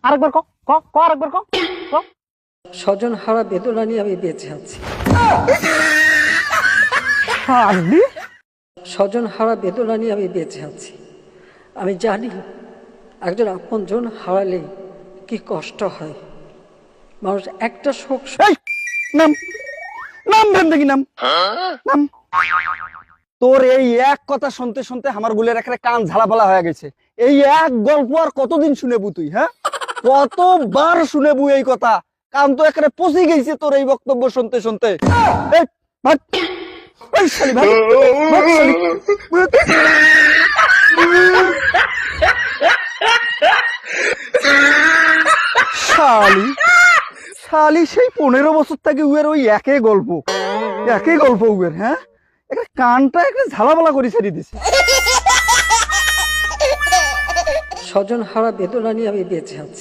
আরেকবার ক ক ক আরেকবার ক ক। স্বজন হারা বেদনা নিয়ে আমি বেঁচে আছি। শালি স্বজন হারা বেদনা নিয়ে আমি বেঁচে আছি। আমি জানি একজন আপনজন হারালে কি কষ্ট হয়। মানুষ একটা শোক এই নাম নাম ভেন দেখি নাম নাম। তোর এই এক কথা শুনতে শুনতে আমার গুলের এখানে কান ঝালাপালা হয়ে গেছে। এই এক গল্প আর কতদিন শুনেবু তুই? হ্যাঁ, কতবার শুনেবু এই কথা? কান তো এখানে পচে গেছে তোর এই বক্তব্য শুনতে শুনতে। এই ভাগ, এই শালি ভাগ, ভাগ শালি। শালি শালি সেই 15 বছর থেকে উয়ের ওই একই গল্প উয়ের। হ্যাঁ, একটা কানটা একটা ঝালাপালা করে ছেড়ে দিছে। স্বজন হারা বেদনা নিয়ে আমি বেঁচে আছি।